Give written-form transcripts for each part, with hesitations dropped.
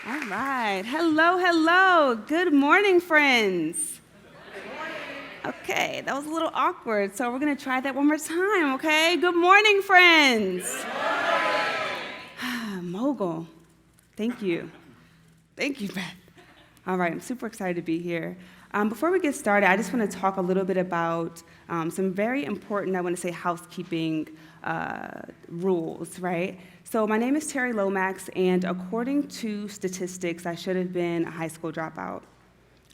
All right. Hello, hello. Good morning, friends. Good morning. Okay, that was a little awkward, so we're going to try that one more time, okay? Good morning, friends. Good morning. Mogul. Thank you. Thank you, Beth. All right, I'm super excited to be here. Before we get started, I just want to talk a little bit about some very important, I want to say, housekeeping rules, right? So my name is Terri Lomax, and according to statistics, I should have been a high school dropout.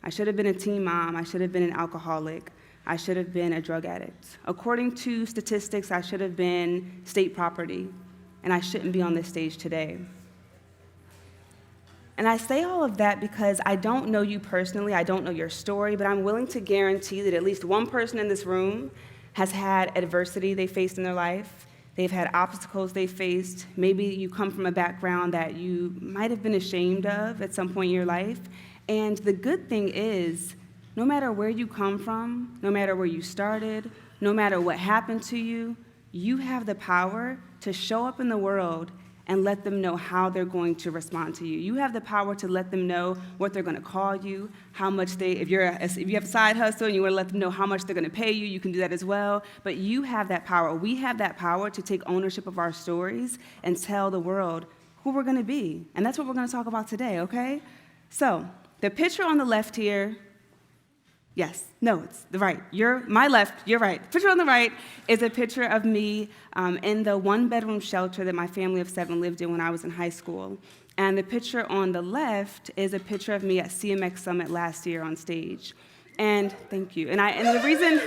I should have been a teen mom. I should have been an alcoholic. I should have been a drug addict. According to statistics, I should have been state property, and I shouldn't be on this stage today. And I say all of that because I don't know you personally, I don't know your story, but I'm willing to guarantee that at least one person in this room has had adversity they faced in their life. They've had obstacles they faced. Maybe you come from a background that you might have been ashamed of at some point in your life. And the good thing is, no matter where you come from, no matter where you started, no matter what happened to you, you have the power to show up in the world and let them know how they're going to respond to you. You have the power to let them know what they're going to call you, how much if you have a side hustle and you want to let them know how much they're going to pay you, you can do that as well. But you have that power. We have that power to take ownership of our stories and tell the world who we're going to be. And that's what we're going to talk about today, okay? So the picture on the left here, yes, no, it's the right. My left, you're right. The picture on the right is a picture of me in the one-bedroom shelter that my family of 7 lived in when I was in high school. And the picture on the left is a picture of me at CMX Summit last year on stage. And thank you. And the reason,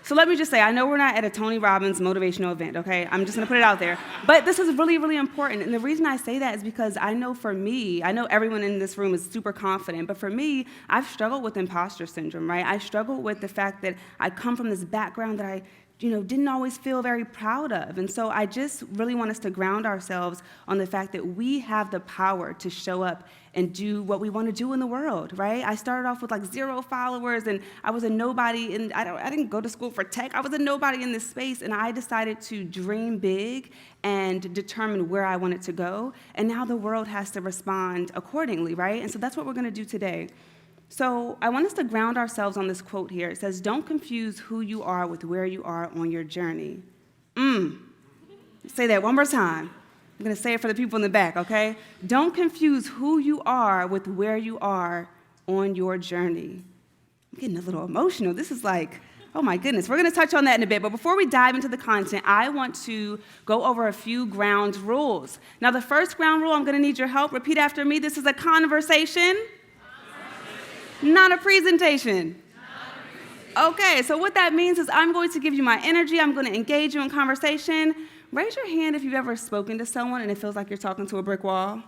so let me just say, I know we're not at a Tony Robbins motivational event, okay? I'm just going to put it out there. But this is really, really important. And the reason I say that is because I know for me, I know everyone in this room is super confident, but for me, I've struggled with imposter syndrome, right? I struggled with the fact that I come from this background that I didn't always feel very proud of. And so I just really want us to ground ourselves on the fact that we have the power to show up and do what we want to do in the world, right? I started off with like 0 followers, and I was a nobody, and I didn't go to school for tech. I was a nobody in this space, and I decided to dream big and determine where I wanted to go, and now the world has to respond accordingly, right? And so that's what we're going to do today. So I want us to ground ourselves on this quote here. It says, "Don't confuse who you are with where you are on your journey." Say that one more time. I'm going to say it for the people in the back, okay? Don't confuse who you are with where you are on your journey. I'm getting a little emotional. This is like, oh my goodness. We're going to touch on that in a bit. But before we dive into the content, I want to go over a few ground rules. Now, the first ground rule, I'm going to need your help. Repeat after me. This is a conversation. Not a presentation. Okay, so what that means is I'm going to give you my energy. I'm going to engage you in conversation. Raise your hand if you've ever spoken to someone and it feels like you're talking to a brick wall.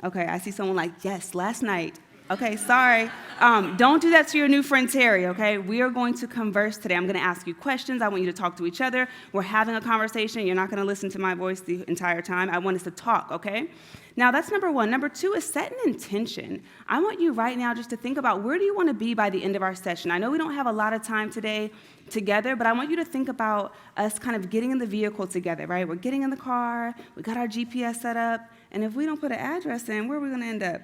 Okay, I see someone like, yes, last night. Okay, sorry. Don't do that to your new friend, Terri, okay? We are going to converse today. I'm going to ask you questions. I want you to talk to each other. We're having a conversation. You're not going to listen to my voice the entire time. I want us to talk, okay? Now, that's number one. Number two is set an intention. I want you right now just to think about where do you want to be by the end of our session. I know we don't have a lot of time today together, but I want you to think about us kind of getting in the vehicle together, right? We're getting in the car. We got our GPS set up. And if we don't put an address in, where are we going to end up?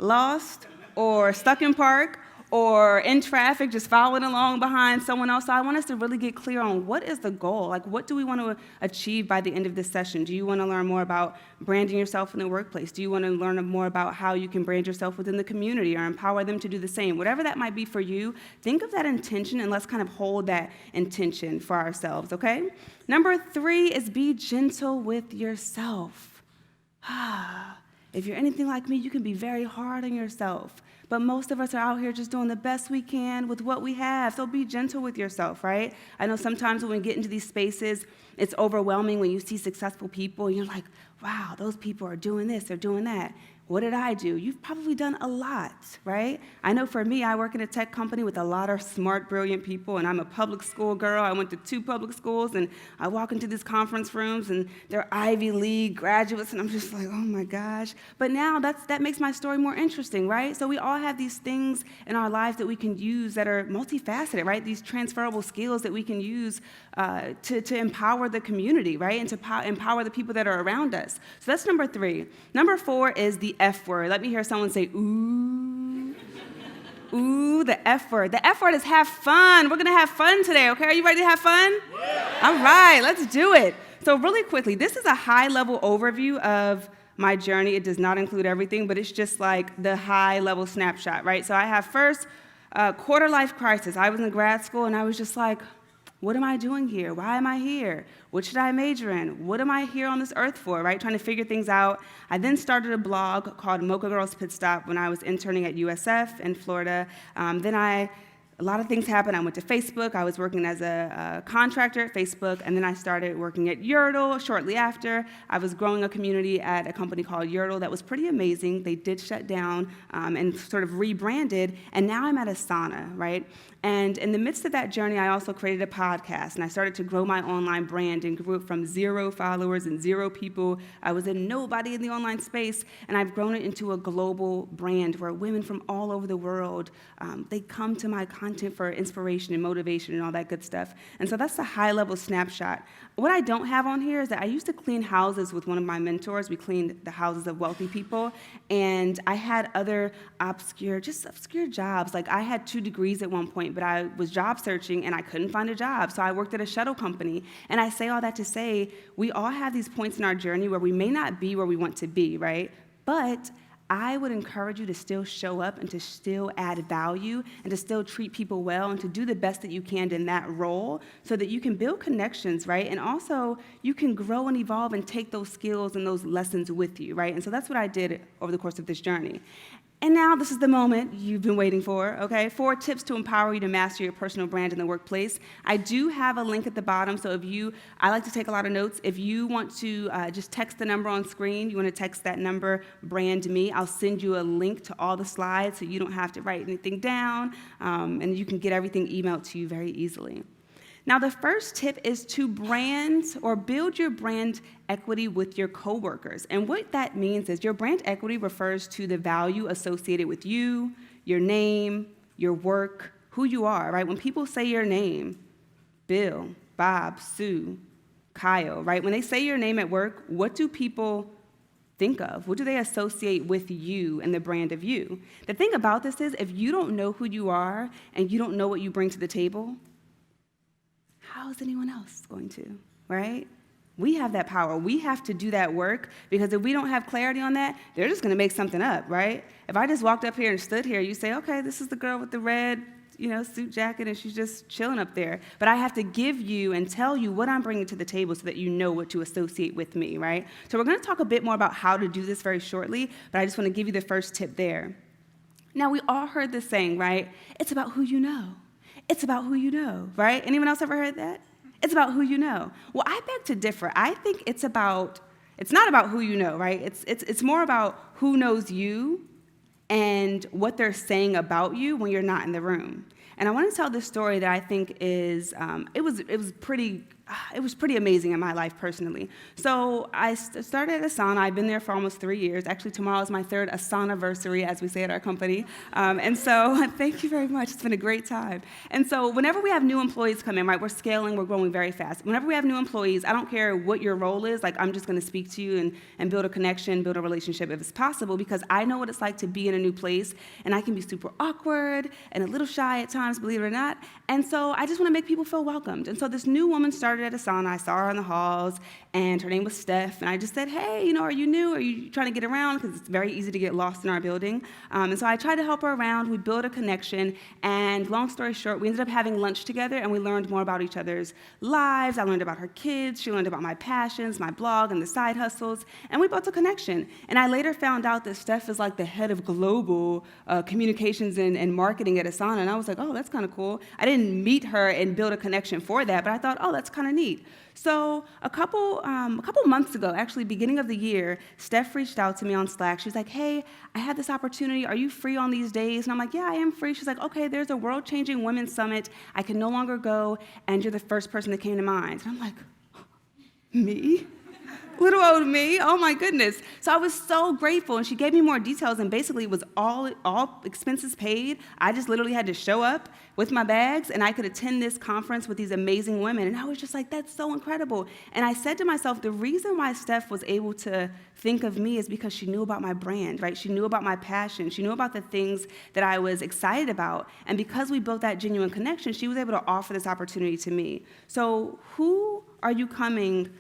Lost or stuck in park or in traffic just following along behind someone else. So I want us to really get clear on what is the goal? Like, what do we want to achieve by the end of this session? Do you want to learn more about branding yourself in the workplace? Do you want to learn more about how you can brand yourself within the community or empower them to do the same? Whatever that might be for you, think of that intention and let's kind of hold that intention for ourselves, okay? Number 3 is be gentle with yourself. If you're anything like me, you can be very hard on yourself. But most of us are out here just doing the best we can with what we have. So be gentle with yourself, right? I know sometimes when we get into these spaces, it's overwhelming when you see successful people and you're like, wow, those people are doing this, they're doing that. What did I do? You've probably done a lot, right? I know for me, I work in a tech company with a lot of smart, brilliant people, and I'm a public school girl. I went to 2 public schools, and I walk into these conference rooms, and they're Ivy League graduates, and I'm just like, oh my gosh. But now that makes my story more interesting, right? So we all have these things in our lives that we can use that are multifaceted, right? These transferable skills that we can use to empower the community, right? And to empower the people that are around us. So that's number 3. Number 4 is the F word. Let me hear someone say, ooh. Ooh, the F word. The F word is have fun. We're going to have fun today, okay? Are you ready to have fun? Yeah. All right, let's do it. So really quickly, this is a high-level overview of my journey. It does not include everything, but it's just like the high-level snapshot, right? So I have first quarter-life crisis. I was in grad school, and I was just like, what am I doing here? Why am I here? What should I major in? What am I here on this earth for, right? Trying to figure things out. I then started a blog called Mocha Girls Pit Stop when I was interning at USF in Florida. A lot of things happened. I went to Facebook. I was working as a contractor at Facebook, and then I started working at Yurtle shortly after. I was growing a community at a company called Yurtle that was pretty amazing. They did shut down and sort of rebranded, and now I'm at Asana, right? And in the midst of that journey, I also created a podcast, and I started to grow my online brand and grew it from 0 followers and 0 people. I was a nobody in the online space, and I've grown it into a global brand where women from all over the world, they come to my content for inspiration and motivation and all that good stuff. And so that's the high-level snapshot. What I don't have on here is that I used to clean houses with one of my mentors. We cleaned the houses of wealthy people, and I had other obscure jobs. Like I had 2 degrees at one point, but I was job searching and I couldn't find a job, so I worked at a shuttle company. And I say all that to say, we all have these points in our journey where we may not be where we want to be, right? But I would encourage you to still show up and to still add value and to still treat people well and to do the best that you can in that role so that you can build connections, right? And also, you can grow and evolve and take those skills and those lessons with you, right? And so that's what I did over the course of this journey. And now this is the moment you've been waiting for, okay? 4 tips to empower you to master your personal brand in the workplace. I do have a link at the bottom, so I like to take a lot of notes. If you want to just text the number on screen, you want to text that number, brand me, I'll send you a link to all the slides so you don't have to write anything down, and you can get everything emailed to you very easily. Now, the first tip is to brand or build your brand equity with your coworkers. And what that means is your brand equity refers to the value associated with you, your name, your work, who you are, right? When people say your name, Bill, Bob, Sue, Kyle, right? When they say your name at work, what do people think of? What do they associate with you and the brand of you? The thing about this is if you don't know who you are and you don't know what you bring to the table, how is anyone else going to, right? We have that power. We have to do that work because if we don't have clarity on that, they're just going to make something up, right? If I just walked up here and stood here, you say, okay, this is the girl with the red, suit jacket, and she's just chilling up there. But I have to give you and tell you what I'm bringing to the table so that you know what to associate with me, right? So we're going to talk a bit more about how to do this very shortly, but I just want to give you the first tip there. Now, we all heard this saying, right? It's about who you know. It's about who you know, right? Anyone else ever heard that? It's about who you know. Well, I beg to differ. I think it's not about who you know, right? It's more about who knows you and what they're saying about you when you're not in the room. And I want to tell this story that I think is, it was pretty amazing in my life personally. So I started at Asana. I've been there for almost 3 years. Actually, tomorrow is my 3rd Asana-versary, as we say at our company. And so thank you very much. It's been a great time. And so whenever we have new employees come in, right, we're scaling, we're growing very fast. Whenever we have new employees, I don't care what your role is. Like, I'm just going to speak to you and build a connection, build a relationship if it's possible, because I know what it's like to be in a new place, and I can be super awkward and a little shy at times, believe it or not. And so I just want to make people feel welcomed. And so this new woman started at Asana. I saw her in the halls, and her name was Steph, and I just said, hey, are you new? Are you trying to get around? Because it's very easy to get lost in our building. And so I tried to help her around. We built a connection, and long story short, we ended up having lunch together, and we learned more about each other's lives. I learned about her kids. She learned about my passions, my blog, and the side hustles, and we built a connection. And I later found out that Steph is like the head of global communications and marketing at Asana, and I was like, oh, that's kind of cool. I didn't meet her and build a connection for that, but I thought, oh, that's kind of neat. So a couple months ago, actually beginning of the year, Steph reached out to me on Slack. She was like, hey, I had this opportunity. Are you free on these days? And I'm like, yeah, I am free. She's like, okay, there's a world-changing women's summit. I can no longer go, and you're the first person that came to mind. And I'm like, me? Little old me, oh my goodness. So I was so grateful, and she gave me more details, and basically it was all expenses paid. I just literally had to show up with my bags, and I could attend this conference with these amazing women, and I was just like, that's so incredible. And I said to myself, the reason why Steph was able to think of me is because she knew about my brand, right? She knew about my passion. She knew about the things that I was excited about, and because we built that genuine connection, she was able to offer this opportunity to me. So who are you coming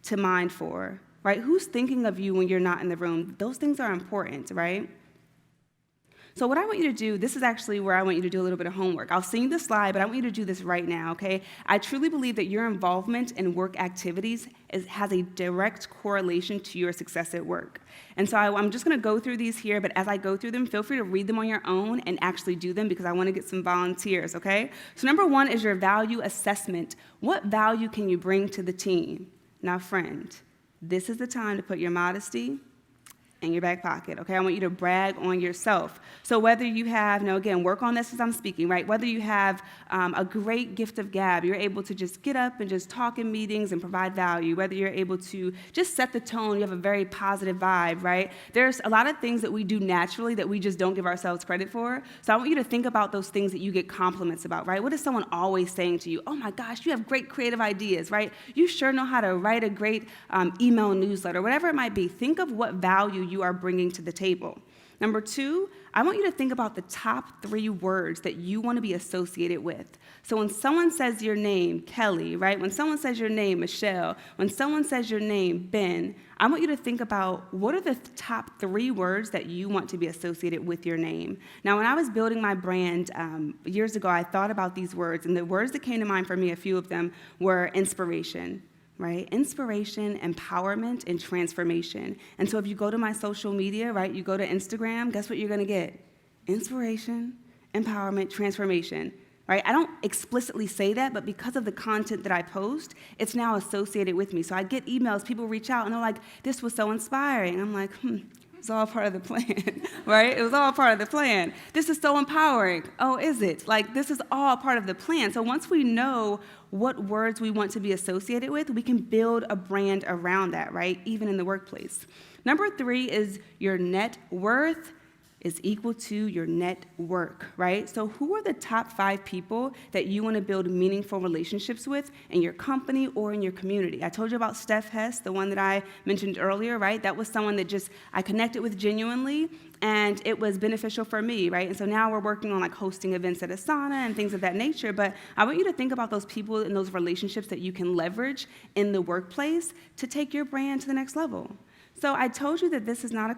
to mind for, right? Who's thinking of you when you're not in the room? Those things are important, right? So what I want you to do, this is actually where I want you to do a little bit of homework. I'll send you the slide, but I want you to do this right now, okay? I truly believe that your involvement in work activities has a direct correlation to your success at work. And so I'm just gonna go through these here, but as I go through them, feel free to read them on your own and actually do them because I wanna get some volunteers, okay? So number one is your value assessment. What value can you bring to the team? Now, friend, this is the time to put your modesty in your back pocket, okay? I want you to brag on yourself. So whether you have, again, work on this as I'm speaking, right? Whether you have a great gift of gab, you're able to just get up and just talk in meetings and provide value, whether you're able to just set the tone, you have a very positive vibe, right? There's a lot of things that we do naturally that we just don't give ourselves credit for. So I want you to think about those things that you get compliments about, right? What is someone always saying to you? Oh my gosh, you have great creative ideas, right? You sure know how to write a great email newsletter, whatever it might be. Think of what value you are bringing to the table. Number two, I want you to think about the top 3 words that you want to be associated with. So when someone says your name, Kelly, right? When someone says your name, Michelle, when someone says your name, Ben, I want you to think about what are the top 3 words that you want to be associated with your name. Now, when I was building my brand years ago, I thought about these words, and the words that came to mind for me, a few of them, were inspiration. Right? Inspiration, empowerment, and transformation. And so if you go to my social media, right, you go to Instagram, guess what you're going to get? Inspiration, empowerment, transformation. Right? I don't explicitly say that, but because of the content that I post, it's now associated with me. So I get emails, people reach out, and they're like, this was so inspiring. I'm like, it's all part of the plan, right? It was all part of the plan. This is so empowering. Oh, is it? Like, this is all part of the plan. So once we know what words we want to be associated with, we can build a brand around that, right? Even in the workplace. Number 3 is your net worth is equal to your net work, right? So who are the top 5 people that you want to build meaningful relationships with in your company or in your community? I told you about Steph Hess, the one that I mentioned earlier, right? That was someone that just I connected with genuinely, and it was beneficial for me, right? And so now we're working on like hosting events at Asana and things of that nature, but I want you to think about those people and those relationships that you can leverage in the workplace to take your brand to the next level. So I told you that this is not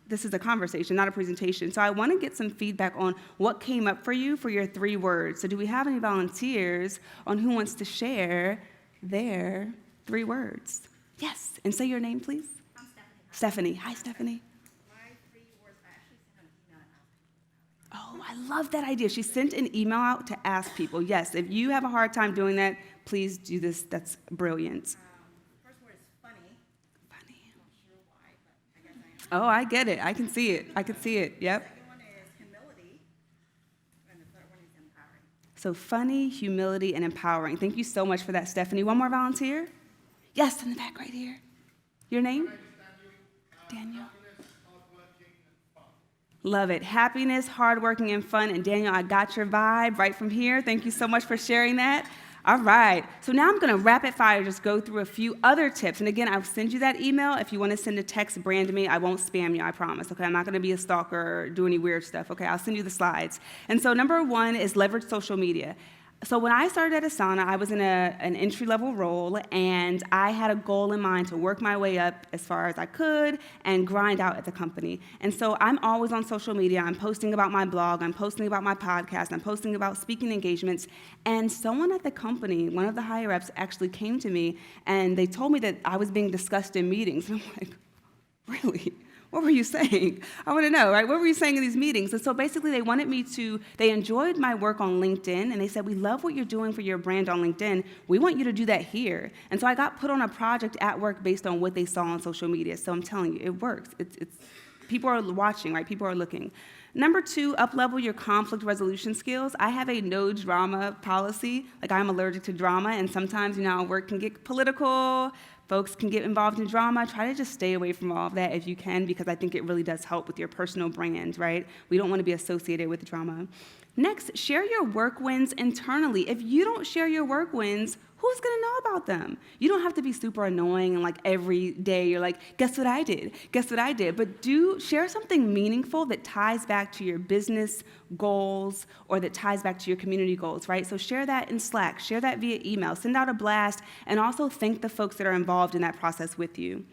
this is a conversation, not a presentation. So I want to get some feedback on what came up for you for your 3 words. So do we have any volunteers on who wants to share their 3 words? Yes, and say your name, please. I'm Stephanie. Stephanie. Hi, Stephanie. My 3 words, I actually sent an email out. Oh, I love that idea. She sent an email out to ask people. Yes, if you have a hard time doing that, please do this. That's brilliant. First word is funny. Funny. Not sure why, but I guess I am. Oh, I get it. I can see it. I can see it. Yep. The second one is humility, and the third one is empowering. So funny, humility, and empowering. Thank you so much for that, Stephanie. One more volunteer? Yes, in the back right here. Your name? Daniel. Love it. Happiness, hardworking, and fun. And Daniel, I got your vibe right from here. Thank you so much for sharing that. All right. So now I'm going to rapid fire just go through a few other tips. And again, I'll send you that email. If you want to send a text, brand me. I won't spam you, I promise. Okay, I'm not going to be a stalker or do any weird stuff. Okay, I'll send you the slides. And so number 1 is leverage social media. So when I started at Asana, I was in an entry-level role, and I had a goal in mind to work my way up as far as I could and grind out at the company. And so I'm always on social media. I'm posting about my blog. I'm posting about my podcast. I'm posting about speaking engagements. And someone at the company, one of the higher-ups, actually came to me, and they told me that I was being discussed in meetings. And I'm like, really? What were you saying? I want to know, right? What were you saying in these meetings? And so basically they enjoyed my work on LinkedIn, and they said, we love what you're doing for your brand on LinkedIn. We want you to do that here. And so I got put on a project at work based on what they saw on social media. So I'm telling you, it works. It's people are watching, right? People are looking. Number 2, up-level your conflict resolution skills. I have a no drama policy. Like, I'm allergic to drama, and sometimes, work can get political. Folks can get involved in drama. Try to just stay away from all of that if you can, because I think it really does help with your personal brand, right? We don't want to be associated with drama. Next, share your work wins internally. If you don't share your work wins, who's going to know about them? You don't have to be super annoying and every day you're like, guess what I did? Guess what I did? But share something meaningful that ties back to your business goals or that ties back to your community goals, right? So share that in Slack, share that via email, send out a blast, and also thank the folks that are involved in that process with you.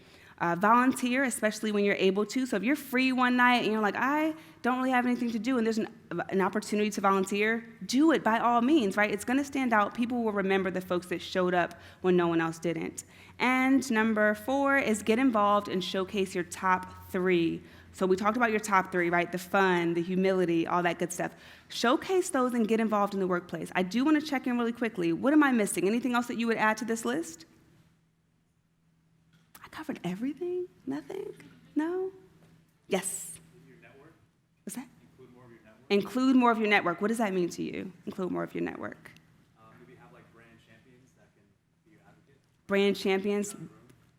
Volunteer, especially when you're able to. So if you're free one night and you're like, I don't really have anything to do, and there's an opportunity to volunteer, do it by all means, right? It's going to stand out. People will remember the folks that showed up when no one else didn't. And number 4 is get involved and showcase your top 3. So we talked about your top 3, right? The fun, the humility, all that good stuff. Showcase those and get involved in the workplace. I do want to check in really quickly. What am I missing? Anything else that you would add to this list? Covered everything? Nothing? No? Yes? Your network. What's that? Include more of your network. Include more of your network. What does that mean to you? Include more of your network. Maybe have brand champions that can be your advocate. Brand champions.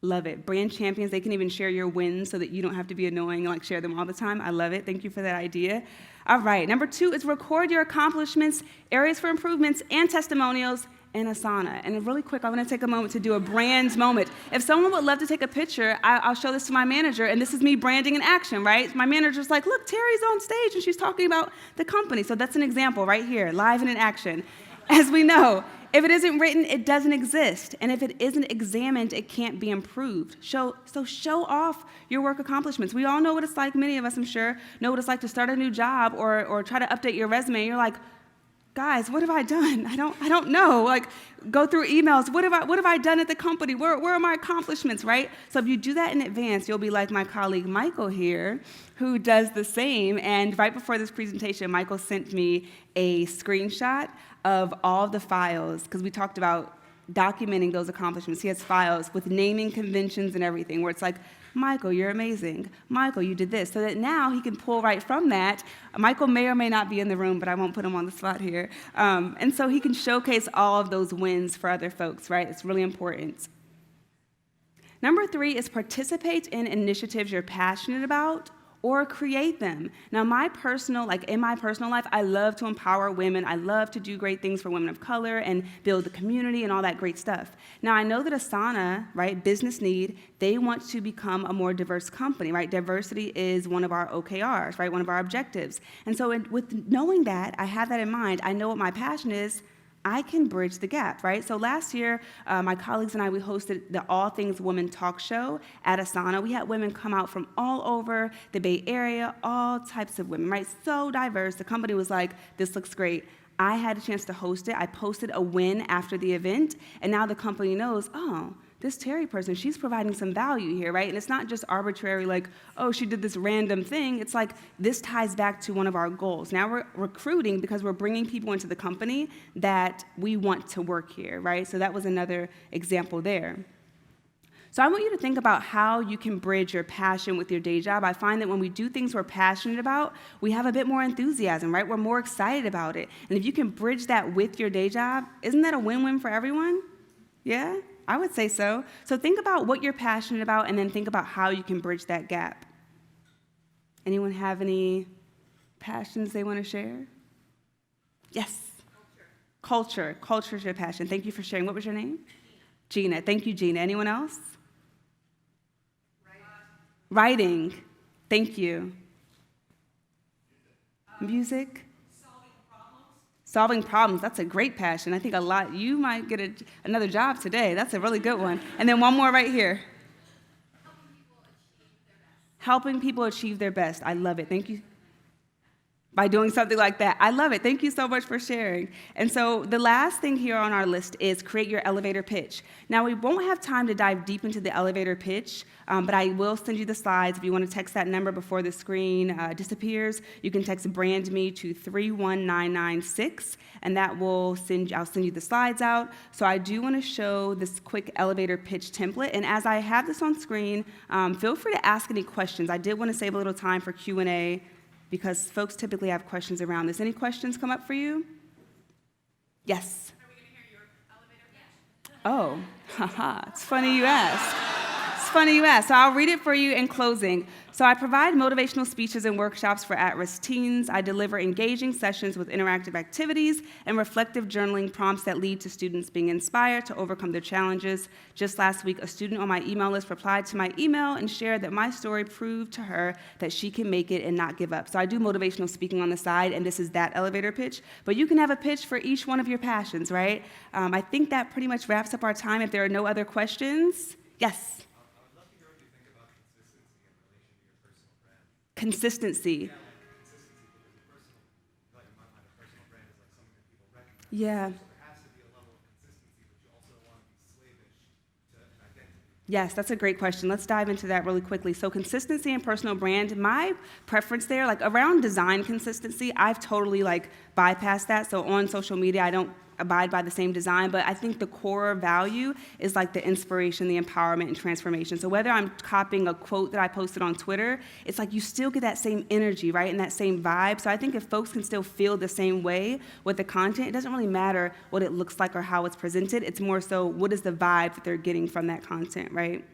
Love it. Brand champions, they can even share your wins so that you don't have to be annoying and share them all the time. I love it. Thank you for that idea. All right. Number 2 is record your accomplishments, areas for improvements, and testimonials in Asana. And really quick, I want to take a moment to do a brand moment. If someone would love to take a picture, I'll show this to my manager, and this is me branding in action, right? My manager's like, look, Terry's on stage, and she's talking about the company. So that's an example right here, live and in action. As we know, if it isn't written, it doesn't exist. And if it isn't examined, it can't be improved. So show off your work accomplishments. We all know what it's like, many of us, I'm sure, know what it's like to start a new job or try to update your resume. You're like, guys, what have I done? I don't know. Go through emails. What have I done at the company? Where are my accomplishments, right? So if you do that in advance, you'll be like my colleague Michael here, who does the same. And right before this presentation, Michael sent me a screenshot of all the files, because we talked about documenting those accomplishments. He has files with naming conventions and everything, where it's like, Michael, you're amazing. Michael, you did this. So that now he can pull right from that. Michael may or may not be in the room, but I won't put him on the spot here. And so he can showcase all of those wins for other folks, right? It's really important. Number 3 is participate in initiatives you're passionate about or create them. Now, in my personal life, I love to empower women. I love to do great things for women of color and build the community and all that great stuff. Now, I know that Asana, right, business need, they want to become a more diverse company, right? Diversity is one of our OKRs, right, one of our objectives. And so with knowing that, I have that in mind. I know what my passion is. I can bridge the gap, right? So last year, my colleagues and I, we hosted the All Things Women talk show at Asana. We had women come out from all over the Bay Area, all types of women, right? So diverse. The company was like, this looks great. I had a chance to host it. I posted a win after the event, and now the company knows, oh, this Terri person, she's providing some value here, right? And it's not just arbitrary, oh, she did this random thing. It's like, this ties back to one of our goals. Now we're recruiting because we're bringing people into the company that we want to work here, right? So that was another example there. So I want you to think about how you can bridge your passion with your day job. I find that when we do things we're passionate about, we have a bit more enthusiasm, right? We're more excited about it. And if you can bridge that with your day job, isn't that a win-win for everyone? Yeah? I would say so. So think about what you're passionate about and then think about how you can bridge that gap. Anyone have any passions they want to share? Yes. Culture. Culture is your passion. Thank you for sharing. What was your name? Gina. Thank you, Gina. Anyone else? Writing. Thank you. Music. Solving problems, that's a great passion. I think you might get another job today. That's a really good one. And then one more right here. Helping people achieve their best. I love it. Thank you. By doing something like that. I love it. Thank you so much for sharing. And so the last thing here on our list is create your elevator pitch. Now, we won't have time to dive deep into the elevator pitch, but I will send you the slides. If you want to text that number before the screen disappears, you can text brand me to 31996, and that will I'll send you the slides out. So I do want to show this quick elevator pitch template. And as I have this on screen, feel free to ask any questions. I did want to save a little time for Q&A, because folks typically have questions around this. Any questions come up for you? Yes? Are we going to hear your elevator pitch? Oh, haha, it's funny you ask. It's funny you ask. So I'll read it for you in closing. So I provide motivational speeches and workshops for at-risk teens. I deliver engaging sessions with interactive activities and reflective journaling prompts that lead to students being inspired to overcome their challenges. Just last week, a student on my email list replied to my email and shared that my story proved to her that she can make it and not give up. So I do motivational speaking on the side, and this is that elevator pitch. But you can have a pitch for each one of your passions, right? I think that pretty much wraps up our time. If there are no other questions, yes? Consistency. Yeah. Yes, that's a great question. Let's dive into that really quickly. So consistency and personal brand, my preference there, like around design consistency, I've totally bypassed that. So on social media, I don't abide by the same design, but I think the core value is like the inspiration, the empowerment, and transformation. So whether I'm copying a quote that I posted on Twitter, it's like you still get that same energy, right, and that same vibe. So I think if folks can still feel the same way with the content, it doesn't really matter what it looks like or how it's presented. It's more so what is the vibe that they're getting from that content, right?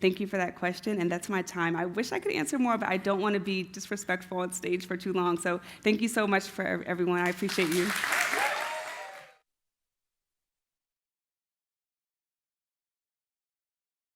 Thank you for that question, and that's my time. I wish I could answer more, but I don't want to be disrespectful on stage for too long. So thank you so much for everyone. I appreciate you.